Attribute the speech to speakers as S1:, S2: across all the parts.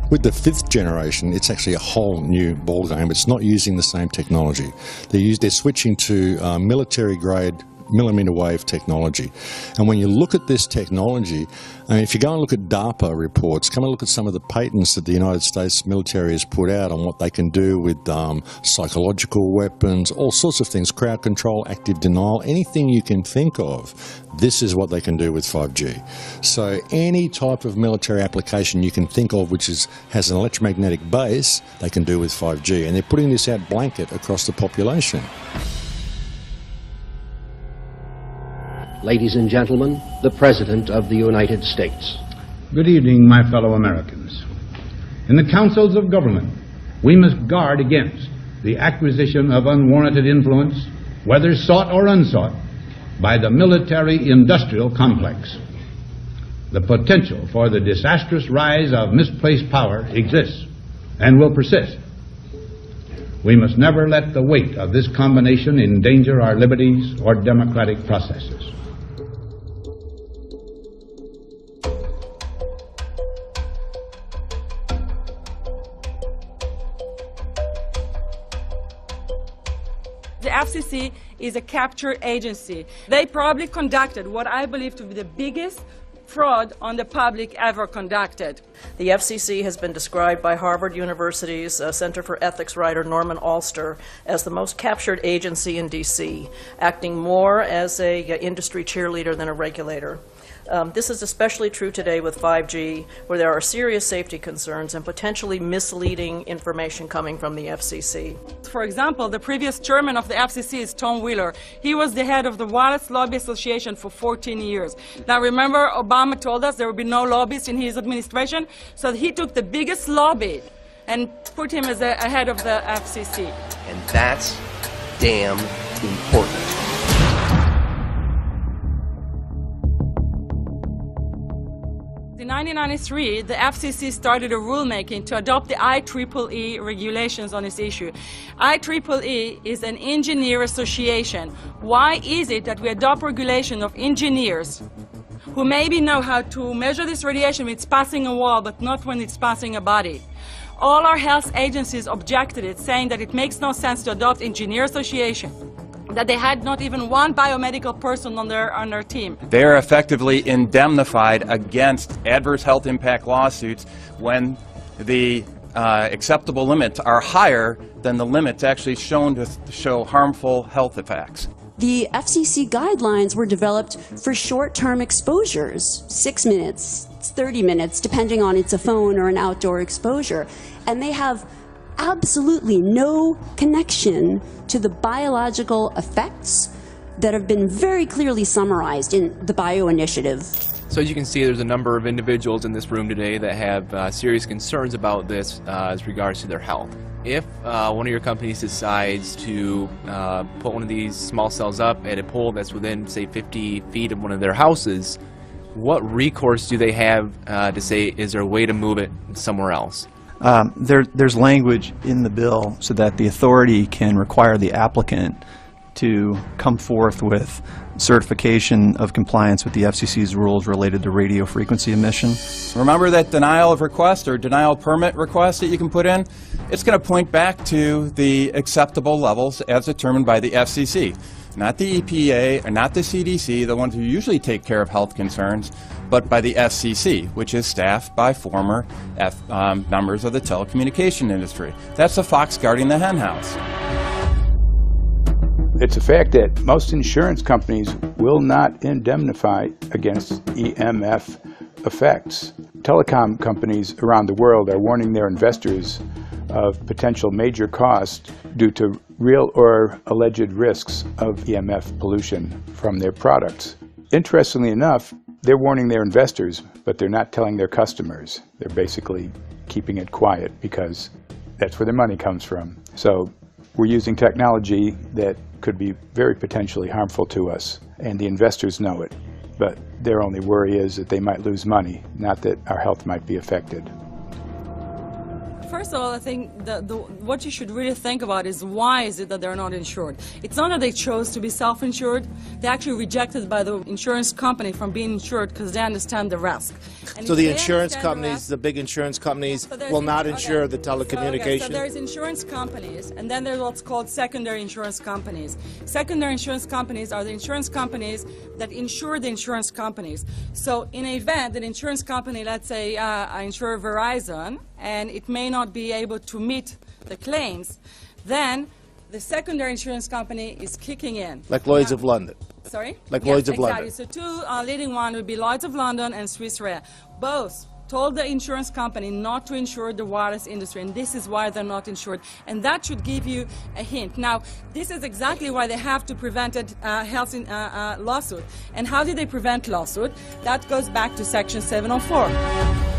S1: With the 5th generation, it's actually a whole new ballgame. It's not using the same technology. They're switching to military-grade millimeter wave technology. And when you look at this technology, I mean, if you go and look at DARPA reports, come and look at some of the patents that the United States military has put out on what they can do with psychological weapons, all sorts of things, crowd control, active denial, anything you can think of, this is what they can do with 5G. So any type of military application you can think of which has an electromagnetic base, they can do with 5G. And they're putting this out blanket across the population.
S2: Ladies and gentlemen, the President of the United States.
S3: Good evening, my fellow Americans. In the councils of government, we must guard against the acquisition of unwarranted influence, whether sought or unsought, by the military-industrial complex. The potential for the disastrous rise of misplaced power exists and will persist. We must never let the weight of this combination endanger our liberties or democratic processes.
S4: The FCC is a capture agency. They probably conducted what I believe to be the biggest fraud on the public ever conducted.
S5: The FCC has been described by Harvard University's Center for Ethics writer Norman Alster as the most captured agency in D.C., acting more as an industry cheerleader than a regulator. This is especially true today with 5G, where there are serious safety concerns and potentially misleading information coming from the FCC.
S4: For example, the previous chairman of the FCC is Tom Wheeler. He was the head of the Wireless Lobby Association for 14 years. Now remember, Obama told us there would be no lobbyists in his administration, so he took the biggest lobby and put him as a head of the FCC.
S6: And that's damn important.
S4: In 1993, the FCC started a rulemaking to adopt the IEEE regulations on this issue. IEEE is an engineer association. Why is it that we adopt regulation of engineers who maybe know how to measure this radiation when it's passing a wall, but not when it's passing a body? All our health agencies objected it, saying that it makes no sense to adopt engineer association, that they had not even one biomedical person on their team.
S7: They are effectively indemnified against adverse health impact lawsuits when the acceptable limits are higher than the limits actually shown to show harmful health effects.
S8: The FCC guidelines were developed for short-term exposures, 6 minutes, 30 minutes, depending on it's a phone or an outdoor exposure. And they have absolutely no connection to the biological effects that have been very clearly summarized in the Bio Initiative.
S9: So as you can see, there's a number of individuals in this room today that have serious concerns about this as regards to their health. If one of your companies decides to put one of these small cells up at a pole that's within, say, 50 feet of one of their houses, what recourse do they have to say, is there a way to move it somewhere else?
S10: There's language in the bill so that the authority can require the applicant to come forth with certification of compliance with the FCC's rules related to radio frequency emission.
S7: Remember that denial of request or denial of permit request that you can put in? It's going to point back to the acceptable levels as determined by the FCC. Not the EPA or not the CDC, the ones who usually take care of health concerns, but by the FCC, which is staffed by former members of the telecommunication industry. That's the fox guarding the hen house.
S11: It's a fact that most insurance companies will not indemnify against EMF effects. Telecom companies around the world are warning their investors of potential major costs due to real or alleged risks of EMF pollution from their products. Interestingly enough, they're warning their investors, but they're not telling their customers. They're basically keeping it quiet because that's where their money comes from. So we're using technology that could be very potentially harmful to us, and the investors know it. But their only worry is that they might lose money, not that our health might be affected.
S4: First of all, I think what you should really think about is why is it that they're not insured? It's not that they chose to be self-insured. They actually rejected by the insurance company from being insured because they understand the risk.
S12: So the insurance companies, the big insurance companies, will not insure the telecommunications?
S4: So there's insurance companies, and then there's what's called secondary insurance companies. Secondary insurance companies are the insurance companies that insure the insurance companies. So in an event, an insurance company, let's say I insure Verizon, and it may not be able to meet the claims, then the secondary insurance company is kicking in.
S12: Like Lloyd's of London?
S4: Sorry?
S12: Like
S4: yes,
S12: Lloyd's of
S4: exactly.
S12: London.
S4: So two leading ones would be Lloyd's of London and Swiss Re. Both told the insurance company not to insure the wireless industry, and this is why they're not insured. And that should give you a hint. Now, this is exactly why they have to prevent a health lawsuit. And how did they prevent lawsuit? That goes back to Section 704.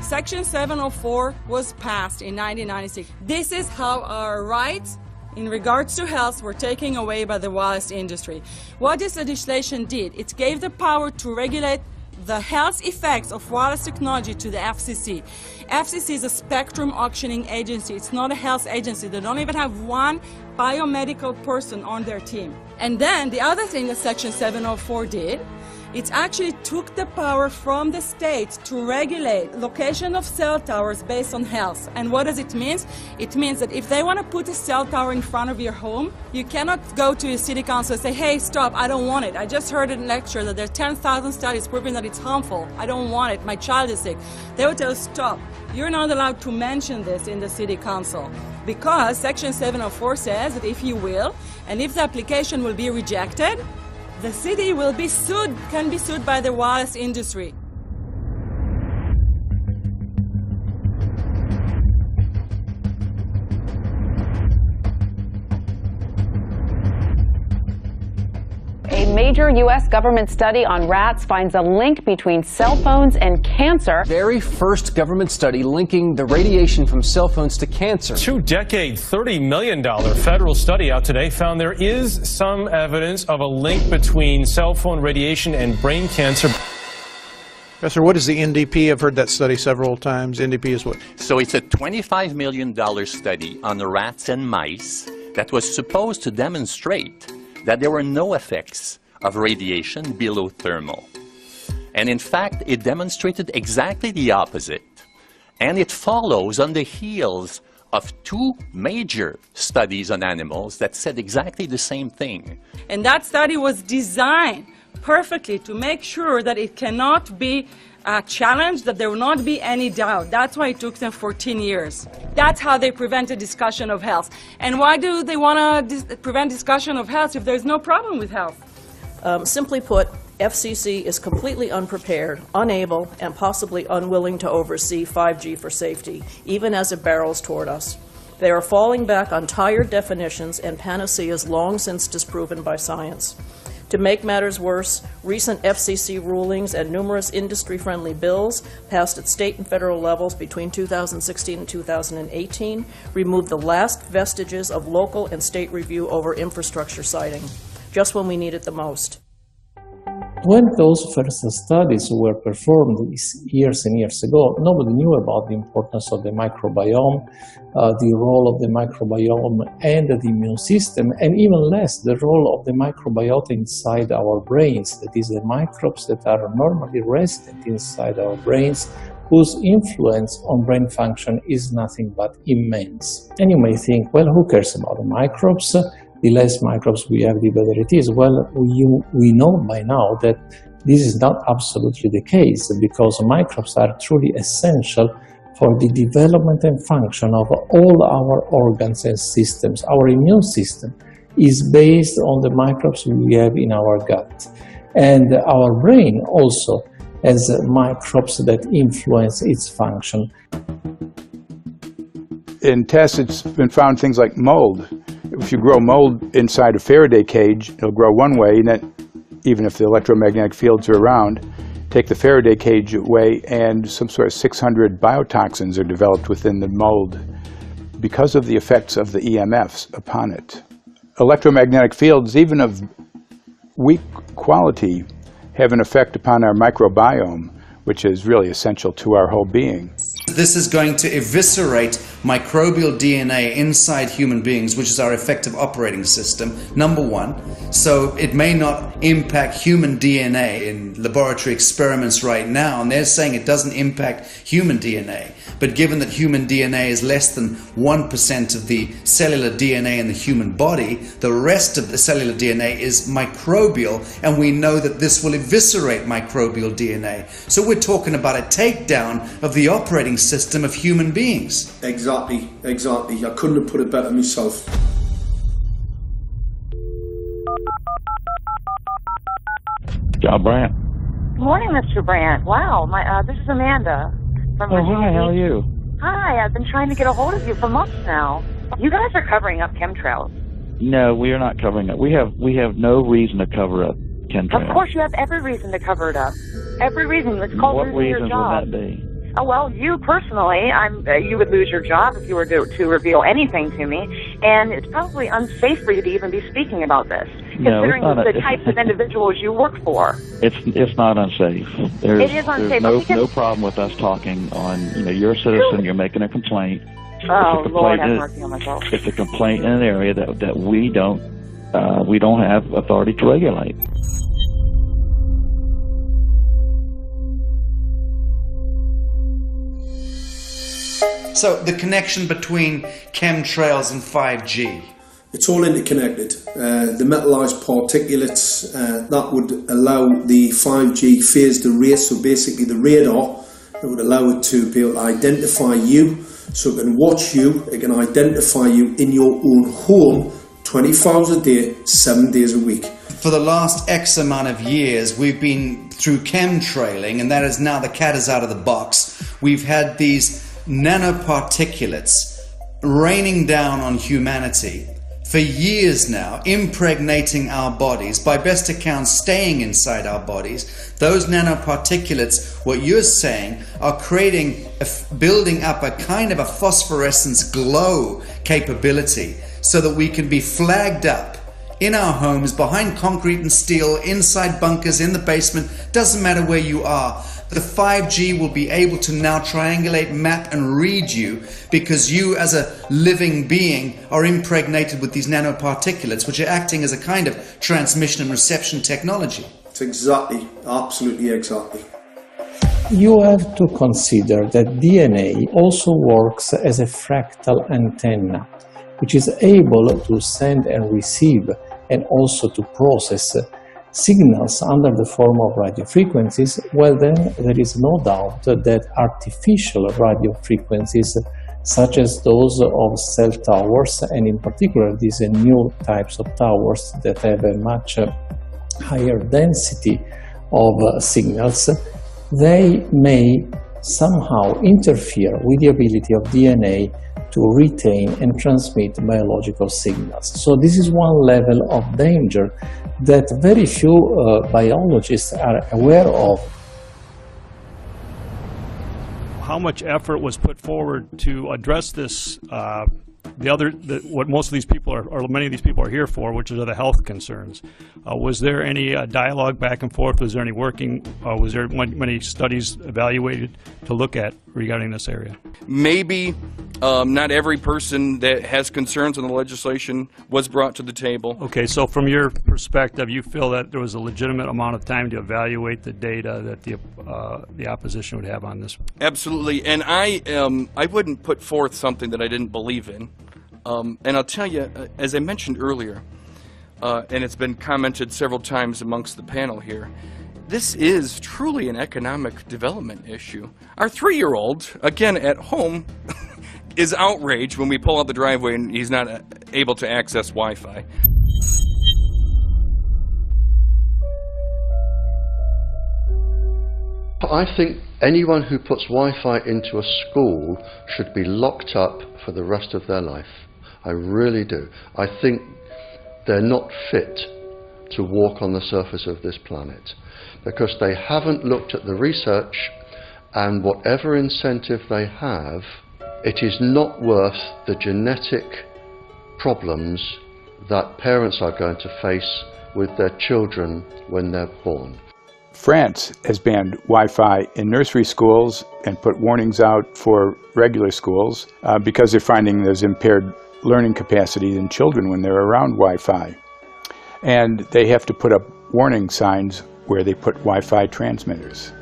S4: Section 704 was passed in 1996. This is how our rights in regards to health were taken away by the wireless industry. What this legislation did, it gave the power to regulate the health effects of wireless technology to the FCC. FCC is a spectrum auctioning agency. It's not a health agency. They don't even have one biomedical person on their team. And then the other thing that Section 704 did, it actually took the power from the states to regulate location of cell towers based on health. And what does it mean? It means that if they want to put a cell tower in front of your home, you cannot go to your city council and say, hey, stop, I don't want it. I just heard in a lecture that there are 10,000 studies proving that it's harmful. I don't want it. My child is sick. They will tell you, stop. You're not allowed to mention this in the city council because Section 704 says that if you will, and if the application will be rejected, the city will be sued, can be sued by the wireless industry.
S13: A major U.S. government study on rats finds a link between cell phones and cancer.
S6: Very first government study linking the radiation from cell phones to cancer.
S14: Two-decade, $30 million federal study out today found there is some evidence of a link between cell phone radiation and brain cancer.
S15: Professor, what is the NDP? I've heard that study several times. NDP is what?
S16: So it's a $25 million study on rats and mice that was supposed to demonstrate that there were no effects of radiation below thermal. And in fact, it demonstrated exactly the opposite. And it follows on the heels of two major studies on animals that said exactly the same thing.
S4: And that study was designed perfectly to make sure that it cannot be challenged, that there will not be any doubt. That's why it took them 14 years. That's how they prevented discussion of health. And why do they want to prevent discussion of health if there's no problem with health?
S5: Simply put, FCC is completely unprepared, unable, and possibly unwilling to oversee 5G for safety, even as it barrels toward us. They are falling back on tired definitions and panaceas long since disproven by science. To make matters worse, recent FCC rulings and numerous industry-friendly bills passed at state and federal levels between 2016 and 2018 removed the last vestiges of local and state review over infrastructure siting, just when we need it the most.
S17: When those first studies were performed years and years ago, nobody knew about the importance of the microbiome, the role of the microbiome and the immune system, and even less the role of the microbiota inside our brains, that is, the microbes that are normally resident inside our brains, whose influence on brain function is nothing but immense. And you may think, well, who cares about the microbes? The less microbes we have, the better it is. Well, we know by now that this is not absolutely the case, because microbes are truly essential for the development and function of all our organs and systems. Our immune system is based on the microbes we have in our gut. And our brain also has microbes that influence its function.
S11: In tests, it's been found things like mold. If you grow mold inside a Faraday cage, it'll grow one way, and then, even if the electromagnetic fields are around, take the Faraday cage away, and some sort of 600 biotoxins are developed within the mold because of the effects of the EMFs upon it. Electromagnetic fields, even of weak quality have an effect upon our microbiome, which is really essential to our whole being.
S18: This is going to eviscerate microbial DNA inside human beings, which is our effective operating system, number one. So it may not impact human DNA in laboratory experiments right now, and they're saying it doesn't impact human DNA. But given that human DNA is less than 1% of the cellular DNA in the human body, the rest of the cellular DNA is microbial, and we know that this will eviscerate microbial DNA. So we're talking about a takedown of the operating system of human beings.
S19: Exactly, exactly. I couldn't have put it better myself.
S20: John Brandt.
S21: Good morning, Mr. Brandt. Wow, this is Amanda from Virginia
S20: hi, how are
S21: Beach.
S20: you?
S21: Hi, I've been trying to get a hold of you for months now. You guys are covering up chemtrails.
S20: No, we are not covering it. We have no reason to cover up chemtrails.
S21: Of course, you have every reason to cover it up. Every reason. It's called
S20: What
S21: losing your
S20: reasons
S21: job.
S20: would that be?
S21: Oh, well, you personally, you would lose your job if you were to reveal anything to me, and it's probably unsafe for you to even be speaking about this,
S20: No,
S21: considering
S20: it's not
S21: the types of individuals you work for.
S20: It's not unsafe.
S21: It is unsafe.
S20: There's no problem with us talking on, you're a citizen, you're making a complaint.
S21: Oh,
S20: It's a
S21: Lord, have
S20: complaint
S21: mercy on myself.
S20: It's a complaint in an area that we don't have authority to regulate.
S18: So the connection between chemtrails and 5G.
S19: It's all interconnected. The metallized particulates, that would allow the 5G phased array, so basically the radar, that would allow it to be able to identify you, so it can watch you, it can identify you in your own home 24 hours a day, 7 days a week.
S18: For the last X amount of years, we've been through chemtrailing, and that is now the cat is out of the box. We've had these nanoparticulates raining down on humanity for years now, impregnating our bodies, by best accounts staying inside our bodies. Those nanoparticulates, what you're saying, are building up a kind of a phosphorescence glow capability so that we can be flagged up in our homes, behind concrete and steel, inside bunkers, in the basement, doesn't matter where you are. The 5G will be able to now triangulate, map and read you, because you as a living being are impregnated with these nanoparticulates, which are acting as a kind of transmission and reception technology.
S19: It's exactly, absolutely exactly.
S17: You have to consider that DNA also works as a fractal antenna, which is able to send and receive and also to process signals under the form of radio frequencies. Well, then there is no doubt that artificial radio frequencies, such as those of cell towers, and in particular these new types of towers that have a much higher density of signals, they may somehow interfere with the ability of DNA to retain and transmit biological signals. So this is one level of danger that very few biologists are aware of.
S22: How much effort was put forward to address this, what most of these people are, or many of these people are here for, which are the health concerns? Was there any dialogue back and forth? Was there any working? Was there many studies evaluated to look at regarding this area?
S23: Maybe not every person that has concerns on the legislation was brought to the table.
S22: Okay, so from your perspective, you feel that there was a legitimate amount of time to evaluate the data that the opposition would have on this?
S23: Absolutely, and I wouldn't put forth something that I didn't believe in. And I'll tell you, as I mentioned earlier, and it's been commented several times amongst the panel here, this is truly an economic development issue. Our 3-year-old, again at home, is outraged when we pull out the driveway and he's not able to access Wi-Fi.
S24: I think anyone who puts Wi-Fi into a school should be locked up for the rest of their life. I really do. I think they're not fit to walk on the surface of this planet because they haven't looked at the research, and whatever incentive they have, it is not worth the genetic problems that parents are going to face with their children when they're born.
S11: France has banned Wi-Fi in nursery schools and put warnings out for regular schools because they're finding there's impaired learning capacity in children when they're around Wi-Fi. And they have to put up warning signs where they put Wi-Fi transmitters.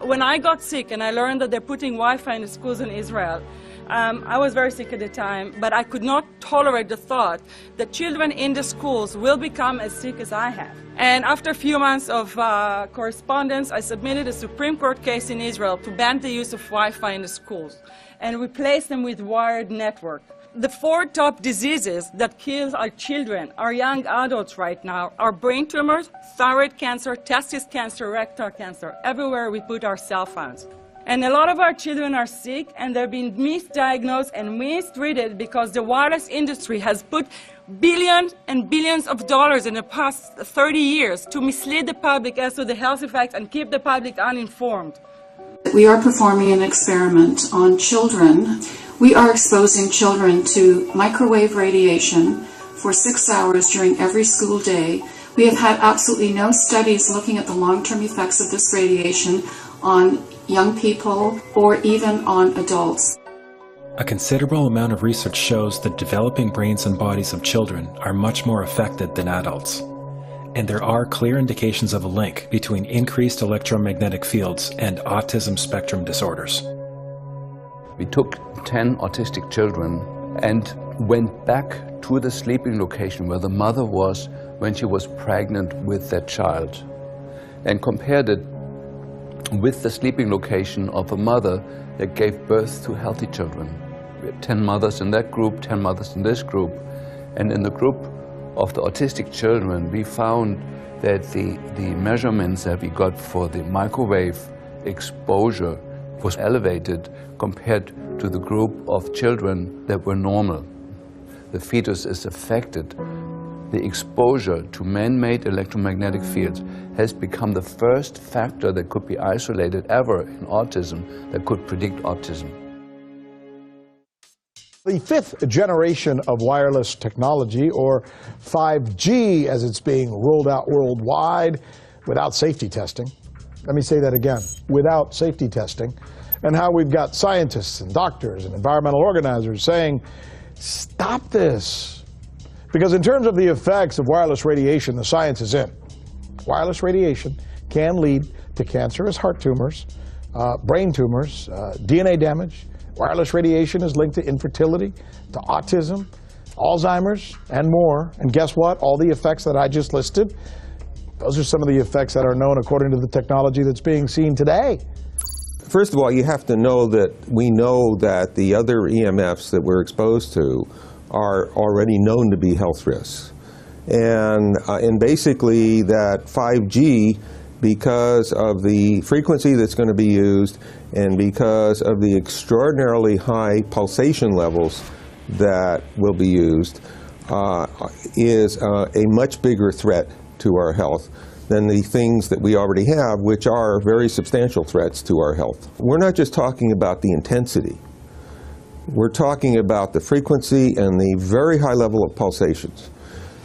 S4: When I got sick and I learned that they're putting Wi-Fi in the schools in Israel, I was very sick at the time, but I could not tolerate the thought that children in the schools will become as sick as I have. And after a few months of correspondence, I submitted a Supreme Court case in Israel to ban the use of Wi-Fi in the schools and replace them with wired network. The 4 top diseases that kill our children, our young adults right now, are brain tumors, thyroid cancer, testis cancer, rectal cancer, everywhere we put our cell phones. And a lot of our children are sick and they're being misdiagnosed and mistreated because the wireless industry has put billions and billions of dollars in the past 30 years to mislead the public as to the health effects and keep the public uninformed.
S1: We are performing an experiment on children. We are exposing children to microwave radiation for 6 hours during every school day. We have had absolutely no studies looking at the long-term effects of this radiation on young people or even on adults.
S2: A considerable amount of research shows that developing brains and bodies of children are much more affected than adults. And there are clear indications of a link between increased electromagnetic fields and autism spectrum disorders.
S3: We took 10 autistic children and went back to the sleeping location where the mother was when she was pregnant with that child and compared it with the sleeping location of a mother that gave birth to healthy children. We had 10 mothers in that group, 10 mothers in this group, and in the group of the autistic children we found that the measurements that we got for the microwave exposure was elevated compared to the group of children that were normal. The fetus is affected. The exposure to man-made electromagnetic fields has become the first factor that could be isolated ever in autism that could predict autism.
S8: The 5th generation of wireless technology, or 5G as it's being rolled out worldwide without safety testing. Let me say that again, without safety testing. And how we've got scientists and doctors and environmental organizers saying, stop this. Because in terms of the effects of wireless radiation, the science is in. Wireless radiation can lead to cancerous heart tumors, brain tumors, DNA damage. Wireless radiation is linked to infertility, to autism, Alzheimer's, and more. And guess what? All the effects that I just listed, those are some of the effects that are known according to the technology that's being seen today.
S25: First of all, you have to know that we know that the other EMFs that we're exposed to are already known to be health risks. And basically that 5G, because of the frequency that's going to be used and because of the extraordinarily high pulsation levels that will be used, is a much bigger threat to our health than the things that we already have, which are very substantial threats to our health. We're not just talking about the intensity. We're talking about the frequency and the very high level of pulsations.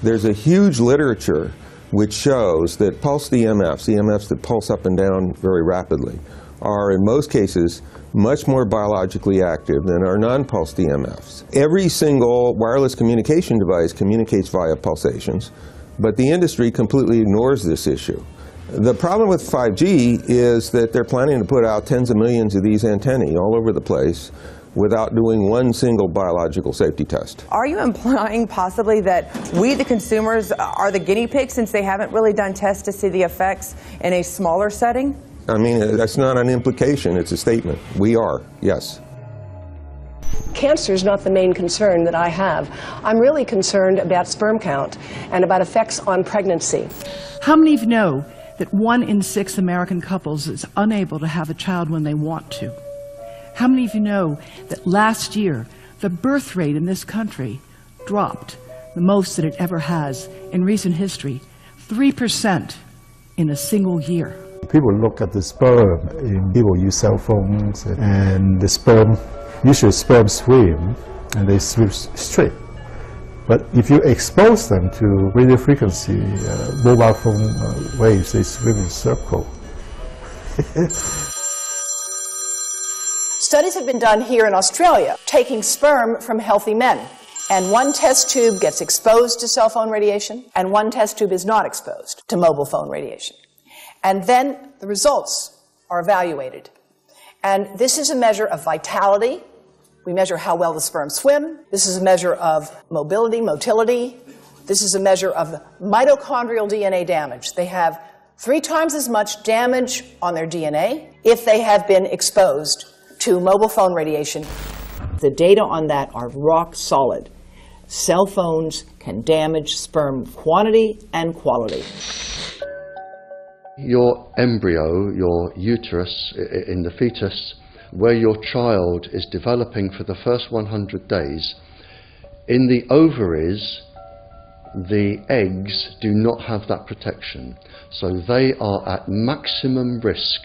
S25: There's a huge literature which shows that pulsed EMFs, EMFs that pulse up and down very rapidly, are in most cases much more biologically active than our non-pulsed EMFs. Every single wireless communication device communicates via pulsations, but the industry completely ignores this issue. The problem with 5G is that they're planning to put out tens of millions of these antennae all over the place without doing one single biological safety test.
S26: Are you implying possibly that we, the consumers, are the guinea pigs since they haven't really done tests to see the effects in a smaller setting?
S25: I mean, that's not an implication, it's a statement. We are, yes.
S27: Cancer is not the main concern that I have. I'm really concerned about sperm count and about effects on pregnancy.
S28: How many of you know that 1 in 6 American couples is unable to have a child when they want to? How many of you know that last year the birth rate in this country dropped the most that it ever has in recent history, 3% in a single year?
S29: People look at the sperm, and people use cell phones, and the sperm, usually sperm swim, and they swim straight. But if you expose them to radio frequency, mobile phone waves, they swim in circle.
S27: Studies have been done here in Australia, taking sperm from healthy men. And one test tube gets exposed to cell phone radiation, and one test tube is not exposed to mobile phone radiation. And then the results are evaluated. And this is a measure of vitality. We measure how well the sperm swim. This is a measure of motility. This is a measure of mitochondrial DNA damage. They have 3 times as much damage on their DNA if they have been exposed to mobile phone radiation. The data on that are rock solid. Cell phones can damage sperm quantity and quality.
S24: Your embryo, your uterus in the fetus, where your child is developing for the first 100 days, in the ovaries, the eggs do not have that protection. So they are at maximum risk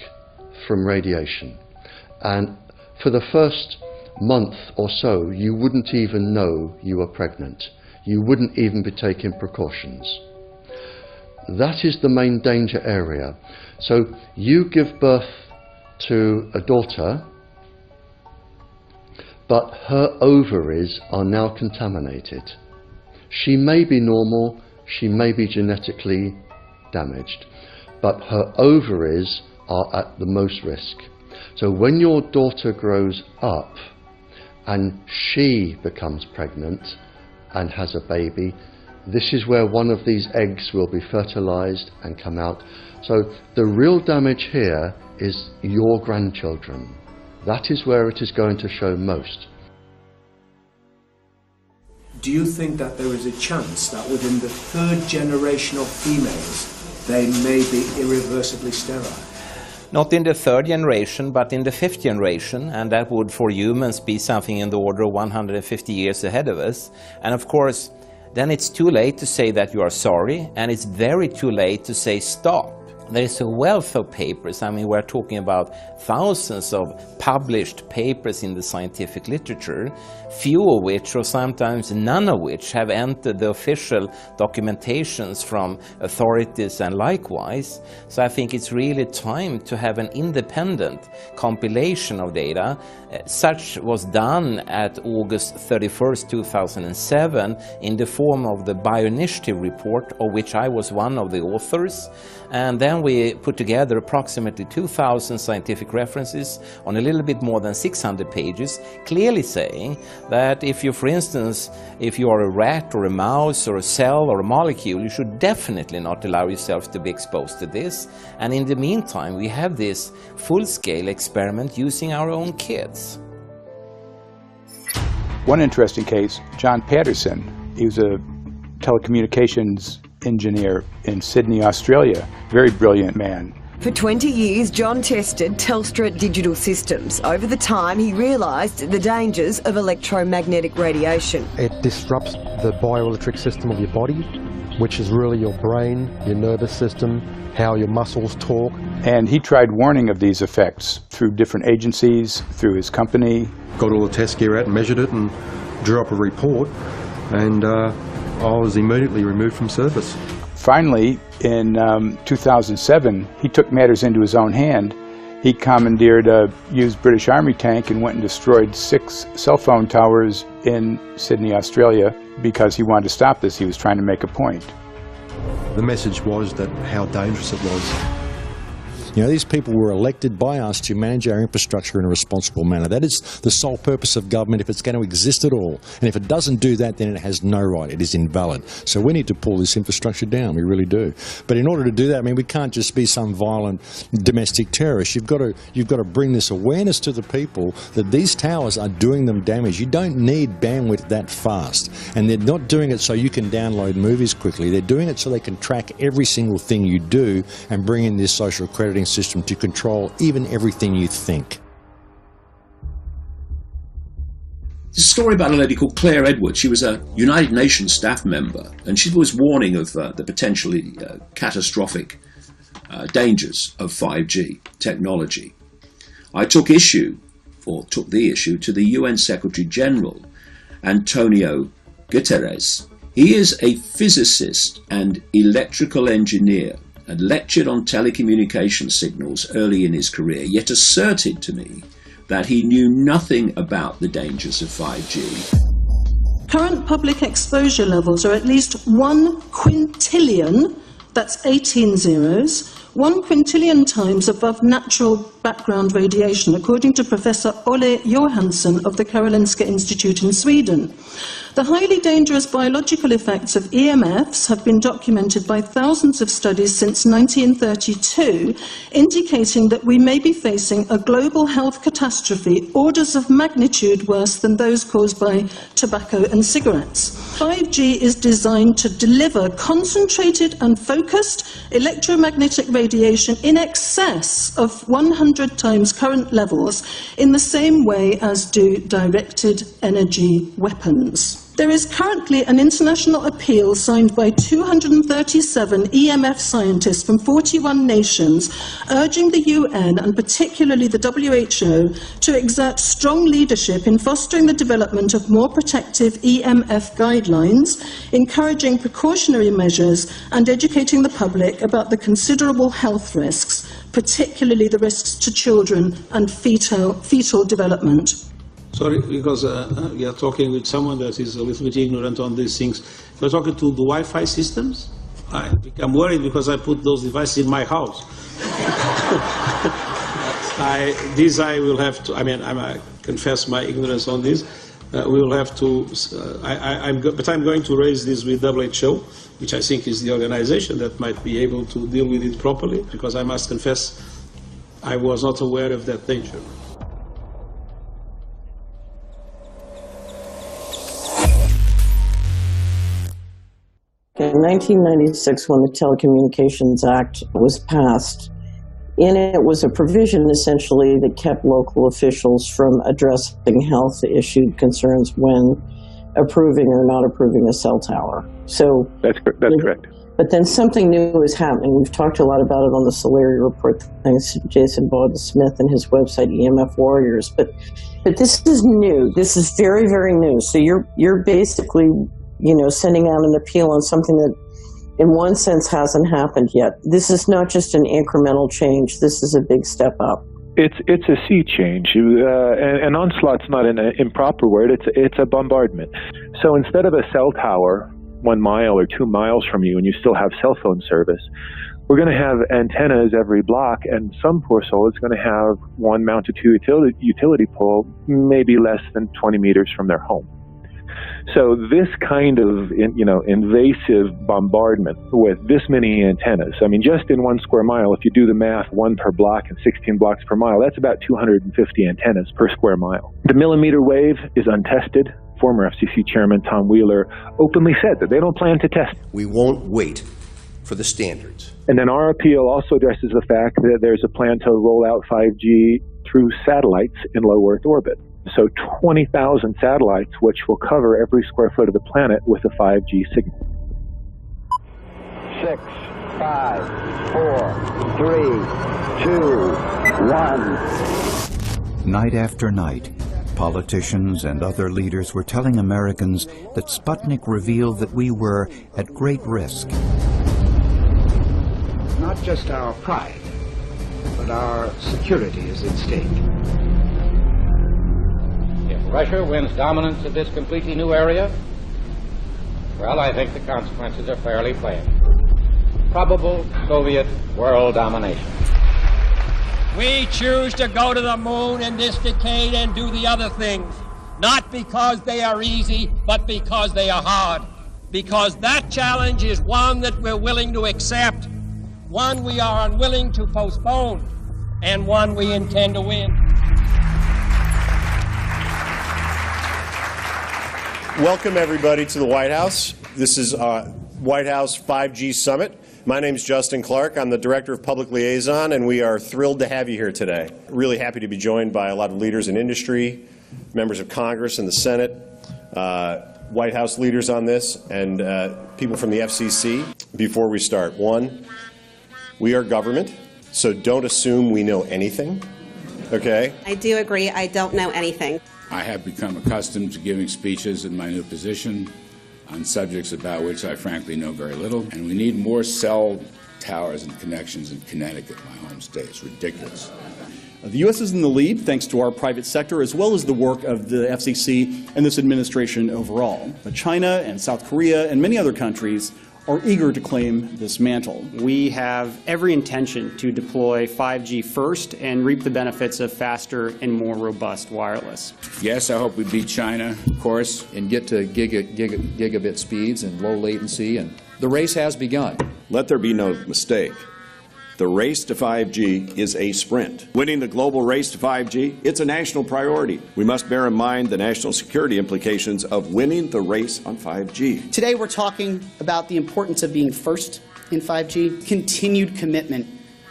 S24: from radiation. And for the first month or so, you wouldn't even know you were pregnant. You wouldn't even be taking precautions. That is the main danger area. So you give birth to a daughter, but her ovaries are now contaminated. She may be normal, she may be genetically damaged, but her ovaries are at the most risk. So when your daughter grows up and she becomes pregnant and has a baby, this is where one of these eggs will be fertilized and come out. So the real damage here is your grandchildren. That is where it is going to show most.
S19: Do you think that there is a chance that within the 3rd generation of females, they may be irreversibly sterile?
S6: Not in the 3rd generation, but in the 5th generation, and that would for humans be something in the order of 150 years ahead of us. And of course, then it's too late to say that you are sorry, and it's very too late to say stop. There is a wealth of papers. I mean, we're talking about thousands of published papers in the scientific literature, few of which, or sometimes none of which, have entered the official documentations from authorities and likewise. So I think it's really time to have an independent compilation of data. Such was done at August 31st, 2007, in the form of the Bioinitiative report, of which I was one of the authors. And then we put together approximately 2,000 scientific references on a little bit more than 600 pages, clearly saying that if you, for instance, if you are a rat or a mouse or a cell or a molecule, you should definitely not allow yourself to be exposed to this. And in the meantime, we have this full-scale experiment using our own kids.
S11: One interesting case, John Patterson, he was a telecommunications engineer in Sydney, Australia. Very brilliant man.
S7: For 20 years, John tested Telstra digital systems. Over the time, he realised the dangers of electromagnetic radiation.
S9: It disrupts the bioelectric system of your body, which is really your brain, your nervous system, how your muscles talk.
S11: And he tried warning of these effects through different agencies, through his company.
S9: Got all the test gear out and measured it and drew up a report, and I was immediately removed from service.
S11: Finally, in 2007, he took matters into his own hand. He commandeered a used British Army tank and went and destroyed 6 cell phone towers in Sydney, Australia, because he wanted to stop this. He was trying to make a point.
S9: The message was that how dangerous it was.
S10: You know, these people were elected by us to manage our infrastructure in a responsible manner. That is the sole purpose of government if it's going to exist at all. And if it doesn't do that, then it has no right. It is invalid. So we need to pull this infrastructure down. We really do. But in order to do that, I mean, we can't just be some violent domestic terrorist. You've got to bring this awareness to the people that these towers are doing them damage. You don't need bandwidth that fast. And they're not doing it so you can download movies quickly. They're doing it so they can track every single thing you do and bring in this social crediting system to control even everything you think.
S12: There's a story about a lady called Claire Edwards. She was a United Nations staff member, and she was warning of the potentially catastrophic dangers of 5G technology. I took the issue to the UN Secretary General, Antonio Guterres. He is a physicist and electrical engineer and lectured on telecommunication signals early in his career, yet asserted to me that he knew nothing about the dangers of 5G.
S5: Current public exposure levels are at least 1 quintillion, that's 18 zeros, 1 quintillion times above natural background radiation, according to Professor Olle Johansson of the Karolinska Institute in Sweden. The highly dangerous biological effects of EMFs have been documented by thousands of studies since 1932, indicating that we may be facing a global health catastrophe orders of magnitude worse than those caused by tobacco and cigarettes. 5G is designed to deliver concentrated and focused electromagnetic radiation in excess of 100 times current levels in the same way as do directed energy weapons. There is currently an international appeal signed by 237 EMF scientists from 41 nations urging the UN and particularly the WHO to exert strong leadership in fostering the development of more protective EMF guidelines, encouraging precautionary measures and educating the public about the considerable health risks, particularly the risks to children and fetal development.
S13: Sorry, because we are talking with someone that is a little bit ignorant on these things. If you're talking to the Wi-Fi systems, I become worried because I put those devices in my house. I will have to, I confess my ignorance on this. We will have to, but I'm going to raise this with WHO, which I think is the organization that might be able to deal with it properly, because I must confess I was not aware of that danger.
S14: In 1996, when the Telecommunications Act was passed, in it was a provision essentially that kept local officials from addressing health issue concerns when approving or not approving a cell tower. So
S15: that's correct.
S14: But then something new is happening. We've talked a lot about it on the Solari report, thanks to Jason Bowden-Smith and his website EMF Warriors. But this is new. This is very, very new. So you're basically, sending out an appeal on something that in one sense hasn't happened yet. This is not just an incremental change. This is a big step up.
S15: It's a sea change. An onslaught's not an improper word. It's a bombardment. So instead of a cell tower 1 mile or 2 miles from you and you still have cell phone service, we're going to have antennas every block, and some poor soul is going to have one mounted to a utility pole maybe less than 20 meters from their home. So this kind of, invasive bombardment with this many antennas, just in 1 square mile, if you do the math, 1 per block and 16 blocks per mile, that's about 250 antennas per square mile. The millimeter wave is untested. Former FCC Chairman Tom Wheeler openly said that they don't plan to test.
S16: We won't wait for the standards.
S15: And then our appeal also addresses the fact that there's a plan to roll out 5G through satellites in low Earth orbit. So 20,000 satellites, which will cover every square foot of the planet with a 5G signal.
S17: 6, 5, 4, 3, 2, 1.
S18: Night after night, politicians and other leaders were telling Americans that Sputnik revealed that we were at great risk.
S20: Not just our pride, but our security is at stake.
S21: If Russia wins dominance of this completely new area, well, I think the consequences are fairly plain. Probable Soviet world domination.
S30: We choose to go to the moon in this decade and do the other things, not because they are easy, but because they are hard. Because that challenge is one that we're willing to accept, one we are unwilling to postpone, and one we intend to win.
S31: Welcome, everybody, to the White House. This is White House 5G Summit. My name is Justin Clark. I'm the Director of Public Liaison, and we are thrilled to have you here today. Really happy to be joined by a lot of leaders in industry, members of Congress and the Senate, White House leaders on this, and people from the FCC. Before we start, one, we are government, so don't assume we know anything, okay?
S32: I do agree. I don't know anything.
S33: I have become accustomed to giving speeches in my new position,
S1: on subjects about which I frankly know very little. And we need more cell towers and connections in Connecticut, my home state. It's ridiculous.
S2: The U.S. is in the lead thanks to our private sector as well as the work of the FCC and this administration overall. But China and South Korea and many other countries are eager to claim this mantle.
S3: We have every intention to deploy 5G first and reap the benefits of faster and more robust wireless.
S1: Yes, I hope we beat China, of course.
S4: And get to gigabit speeds and low latency, and the race has begun.
S8: Let there be no mistake. The race to 5G is a sprint. Winning the global race to 5G, it's a national priority. We must bear in mind the national security implications of winning the race on 5G.
S22: Today we're talking about the importance of being first in 5G, continued commitment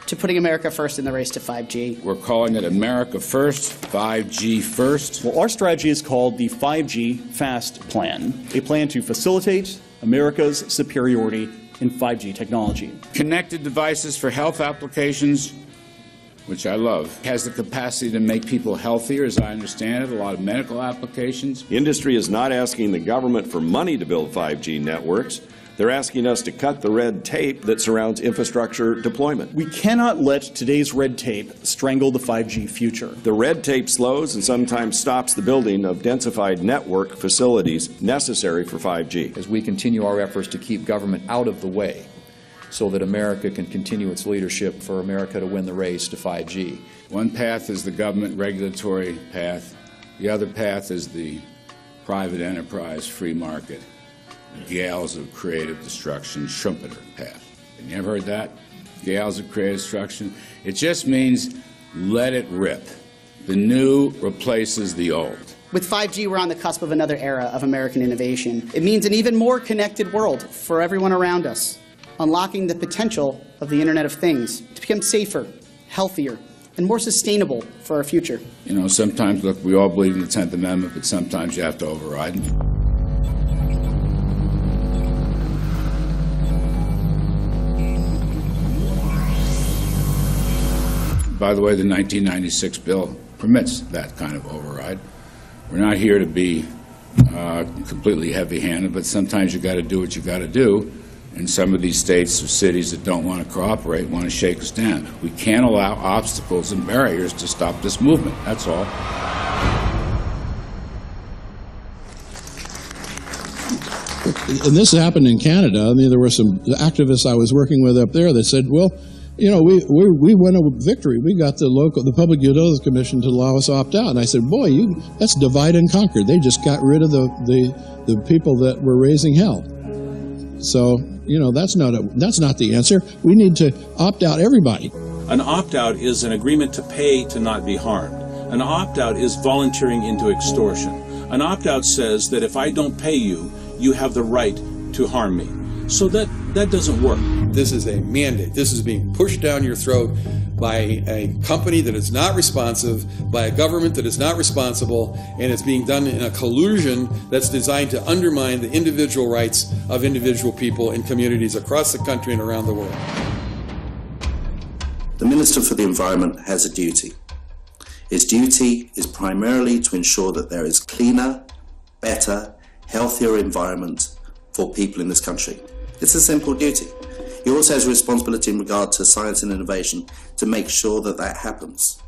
S22: to putting America first in the race to 5G.
S1: We're calling it America First, 5G First.
S2: Well, our strategy is called the 5G Fast Plan, a plan to facilitate America's superiority in 5G technology.
S1: Connected devices for health applications, which I love, has the capacity to make people healthier, as I understand it, a lot of medical applications.
S8: Industry is not asking the government for money to build 5G networks. They're asking us to cut the red tape that surrounds infrastructure deployment.
S2: We cannot let today's red tape strangle the 5G future.
S8: The red tape slows and sometimes stops the building of densified network facilities necessary for 5G.
S4: As we continue our efforts to keep government out of the way so that America can continue its leadership for America to win the race to 5G.
S1: One path is the government regulatory path. The other path is the private enterprise free market. Gales of creative destruction, Schumpeter path. Have you ever heard that? Gales of creative destruction? It just means let it rip. The new replaces the old.
S22: With 5G, we're on the cusp of another era of American innovation. It means an even more connected world for everyone around us, unlocking the potential of the Internet of Things to become safer, healthier, and more sustainable for our future.
S1: You know, sometimes, look, we all believe in the 10th Amendment, but sometimes you have to override it. By the way, the 1996 bill permits that kind of override. We're not here to be completely heavy-handed, but sometimes you got to do what you got to do. And some of these states or cities that don't want to cooperate want to shake us down. We can't allow obstacles and barriers to stop this movement. That's all.
S23: And this happened in Canada. I mean, there were some activists I was working with up there that said, well, you know, we won a victory. We got the Public Utilities Commission to allow us opt-out. And I said, boy, that's divide and conquer. They just got rid of the people that were raising hell. So, you know, that's not the answer. We need to opt out everybody.
S25: An opt-out is an agreement to pay to not be harmed. An opt-out is volunteering into extortion. An opt-out says that if I don't pay you, you have the right to harm me. So that doesn't work.
S26: This is a mandate. This is being pushed down your throat by a company that is not responsive, by a government that is not responsible, and it's being done in a collusion that's designed to undermine the individual rights of individual people in communities across the country and around the world.
S28: The Minister for the Environment has a duty. His duty is primarily to ensure that there is cleaner, better, healthier environment for people in this country. It's a simple duty. He also has a responsibility in regard to science and innovation to make sure that that happens.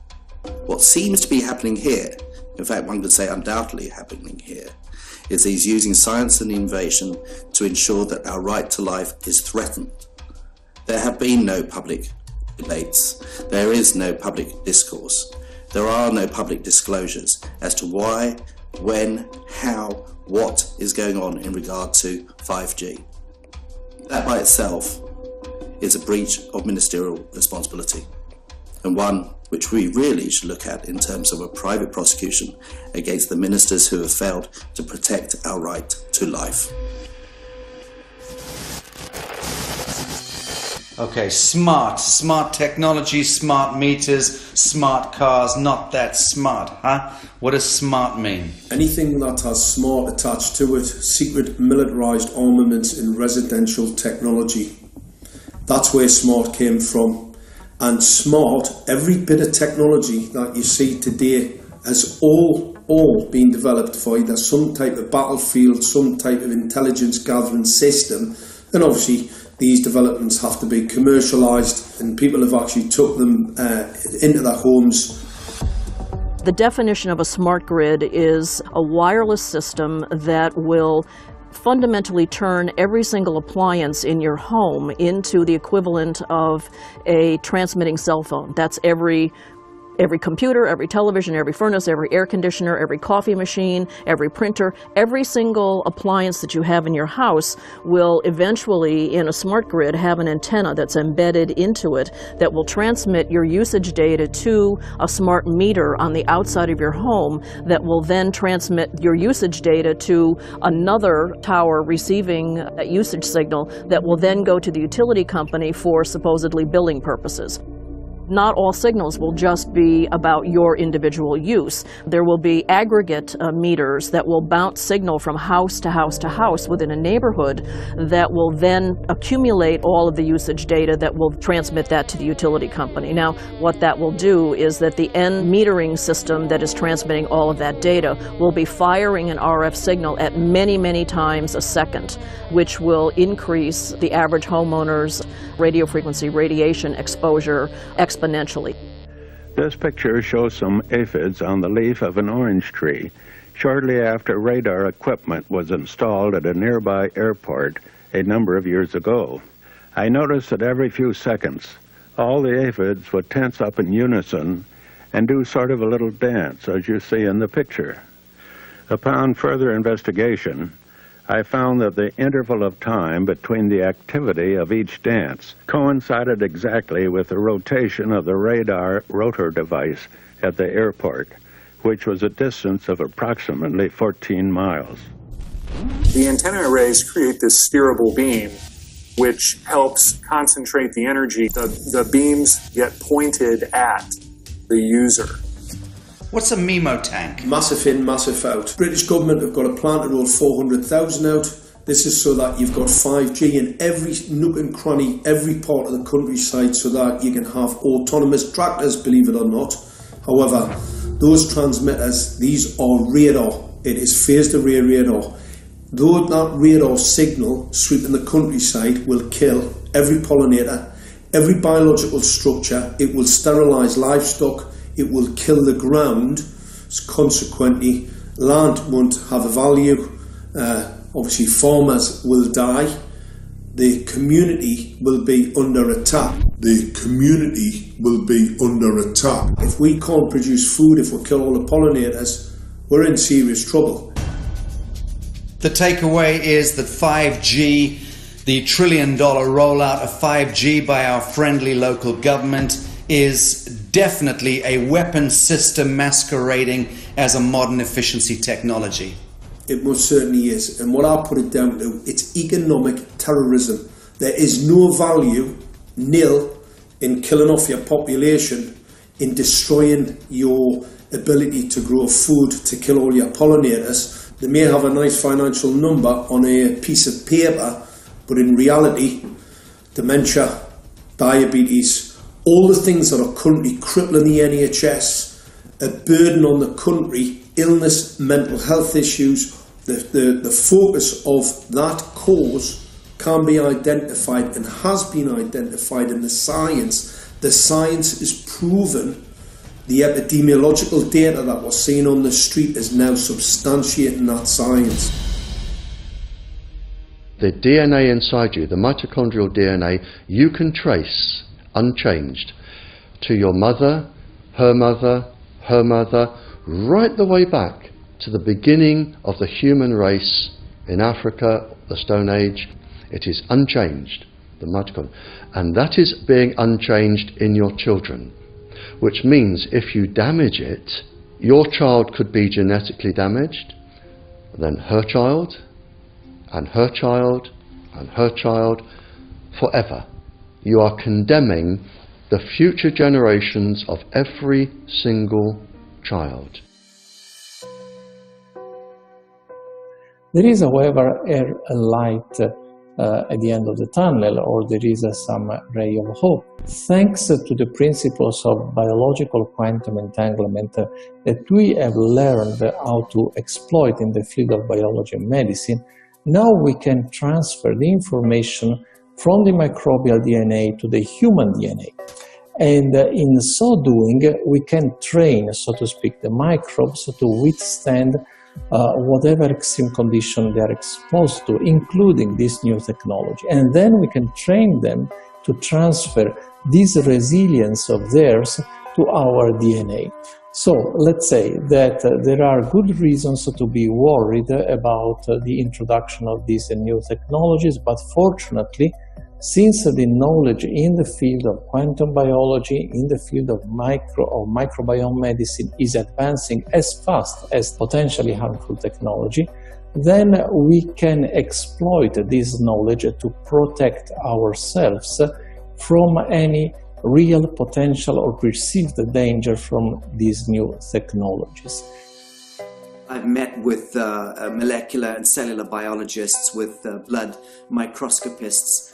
S28: What seems to be happening here, in fact one could say undoubtedly happening here, is he's using science and innovation to ensure that our right to life is threatened. There have been no public debates. There is no public discourse. There are no public disclosures as to why, when, how, what is going on in regard to 5G. That by itself is a breach of ministerial responsibility, and one which we really should look at in terms of a private prosecution against the ministers who have failed to protect our right to life.
S29: Okay, smart technology, smart meters, smart cars, not that smart, huh? What does smart mean?
S19: Anything that has smart attached to it, secret militarised armaments in residential technology. That's where smart came from. And smart, every bit of technology that you see today has all all being developed for either some type of battlefield, some type of intelligence gathering system, and obviously these developments have to be commercialised, and people have actually took them into their homes.
S5: The definition of a smart grid is a wireless system that will fundamentally turn every single appliance in your home into the equivalent of a transmitting cell phone. That's every computer, every television, every furnace, every air conditioner, every coffee machine, every printer, every single appliance that you have in your house will eventually, in a smart grid, have an antenna that's embedded into it that will transmit your usage data to a smart meter on the outside of your home that will then transmit your usage data to another tower receiving that usage signal that will then go to the utility company for supposedly billing purposes. Not all signals will just be about your individual use. There will be aggregate meters that will bounce signal from house to house to house within a neighborhood that will then accumulate all of the usage data that will transmit that to the utility company. Now, what that will do is that the end metering system that is transmitting all of that data will be firing an RF signal at many, many times a second, which will increase the average homeowner's radio frequency radiation exposure exponentially.
S6: This picture shows some aphids on the leaf of an orange tree shortly after radar equipment was installed at a nearby airport a number of years ago. I noticed that every few seconds all the aphids would tense up in unison and do sort of a little dance, as you see in the picture. Upon further investigation, I found that the interval of time between the activity of each dance coincided exactly with the rotation of the radar rotor device at the airport, which was a distance of approximately 14 miles.
S7: The antenna arrays create this steerable beam, which helps concentrate the energy. The beams get pointed at the user.
S29: What's a MIMO tank?
S19: Massive in, massive out. British government have got a plan to roll 400,000 out. This is so that you've got 5G in every nook and cranny, every part of the countryside, so that you can have autonomous tractors, believe it or not. However, those transmitters, these are radar. It is phased array radar. Though that radar signal sweeping the countryside will kill every pollinator, every biological structure, it will sterilise livestock, it will kill the ground, consequently land won't have a value, obviously farmers will die, the community will be under attack. If we can't produce food, if we kill all the pollinators, we're in serious trouble.
S29: The takeaway is that 5G, the $1 trillion rollout of 5G by our friendly local government, is definitely a weapon system masquerading as a modern efficiency technology.
S19: It most certainly is, and what I put it down to, it's economic terrorism. There is no value, nil, in killing off your population, in destroying your ability to grow food, to kill all your pollinators. They may have a nice financial number on a piece of paper, but in reality, dementia, diabetes, all the things that are currently crippling the NHS, a burden on the country, illness, mental health issues, the focus of that cause can be identified and has been identified in the science. The science is proven. The epidemiological data that we're seeing on the street is now substantiating that science.
S9: The DNA inside you, the mitochondrial DNA, you can trace unchanged to your mother, her mother, her mother, right the way back to the beginning of the human race in Africa, the Stone Age. It is unchanged, the mitochondria, and that is being unchanged in your children, which means if you damage it, your child could be genetically damaged, then her child, and her child, and her child, forever. You are condemning the future generations of every single child.
S10: There is, however, a light at the end of the tunnel, or there is some ray of hope. Thanks to the principles of biological quantum entanglement that we have learned how to exploit in the field of biology and medicine, now we can transfer the information from the microbial DNA to the human DNA. And in so doing, we can train, so to speak, the microbes to withstand whatever extreme condition they are exposed to, including this new technology. And then we can train them to transfer this resilience of theirs to our DNA. So let's say that there are good reasons to be worried about the introduction of these new technologies, but fortunately, since the knowledge in the field of quantum biology, in the field of microbiome medicine is advancing as fast as potentially harmful technology, then we can exploit this knowledge to protect ourselves from any real potential or perceived danger from these new technologies.
S11: I've met with molecular and cellular biologists, with blood microscopists,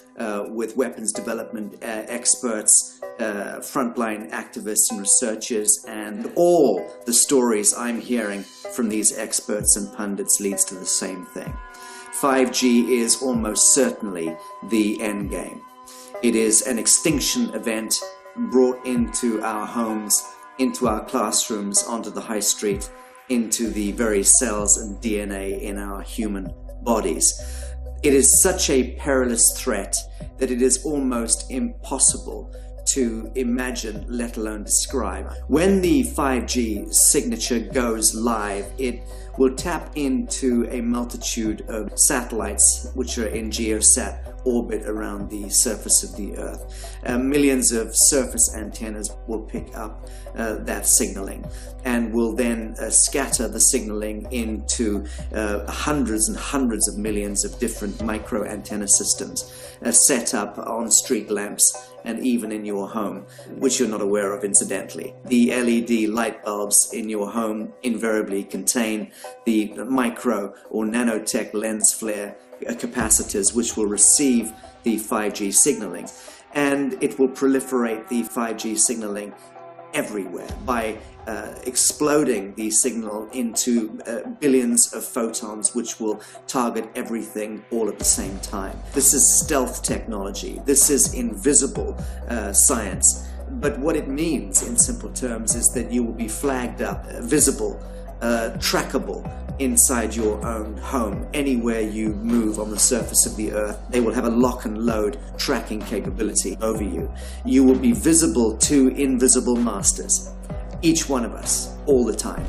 S11: with weapons development experts, frontline activists and researchers, and all the stories I'm hearing from these experts and pundits leads to the same thing. 5G is almost certainly the end game. It is an extinction event brought into our homes, into our classrooms, onto the high street, into the very cells and DNA in our human bodies. It is such a perilous threat that it is almost impossible to imagine, let alone describe. When the 5G signature goes live, it will tap into a multitude of satellites which are in geosat orbit around the surface of the Earth. Millions of surface antennas will pick up that signaling and will then scatter the signaling into hundreds and hundreds of millions of different micro antenna systems set up on street lamps and even in your home, which you're not aware of incidentally. The LED light bulbs in your home invariably contain the micro or nanotech lens flare capacitors which will receive the 5G signaling, and it will proliferate the 5G signaling everywhere by exploding the signal into billions of photons which will target everything all at the same time. This is stealth technology. This is invisible science. But what it means in simple terms is that you will be flagged up, visible, trackable inside your own home. Anywhere you move on the surface of the Earth, they will have a lock and load tracking capability over you. You will be visible to invisible masters, each one of us, all the time.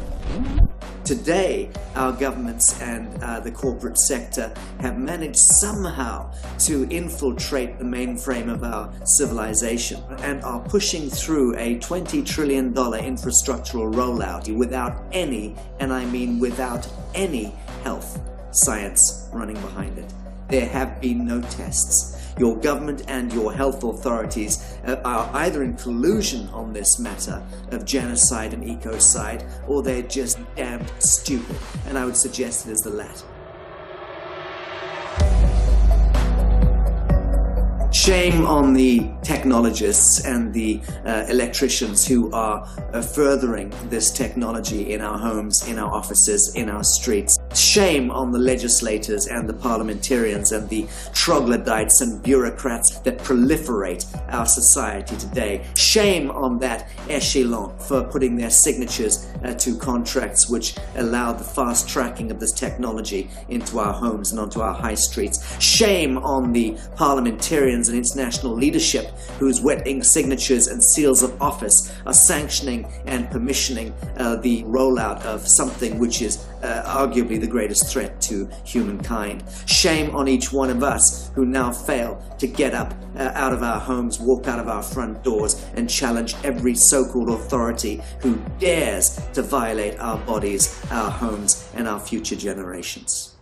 S11: Today, our governments and the corporate sector have managed somehow to infiltrate the mainframe of our civilization and are pushing through a $20 trillion infrastructural rollout without any, and I mean without any, health science running behind it. There have been no tests. Your government and your health authorities are either in collusion on this matter of genocide and ecocide, or they're just damned stupid, and I would suggest it is the latter. Shame on the technologists and the electricians who are furthering this technology in our homes, in our offices, in our streets. Shame on the legislators and the parliamentarians and the troglodytes and bureaucrats that proliferate our society today. Shame on that echelon for putting their signatures to contracts which allow the fast tracking of this technology into our homes and onto our high streets. Shame on the parliamentarians and international leadership whose wet ink signatures and seals of office are sanctioning and permissioning the rollout of something which is arguably the greatest threat to humankind. Shame on each one of us who now fail to get up out of our homes, walk out of our front doors, and challenge every so-called authority who dares to violate our bodies, our homes, and our future generations.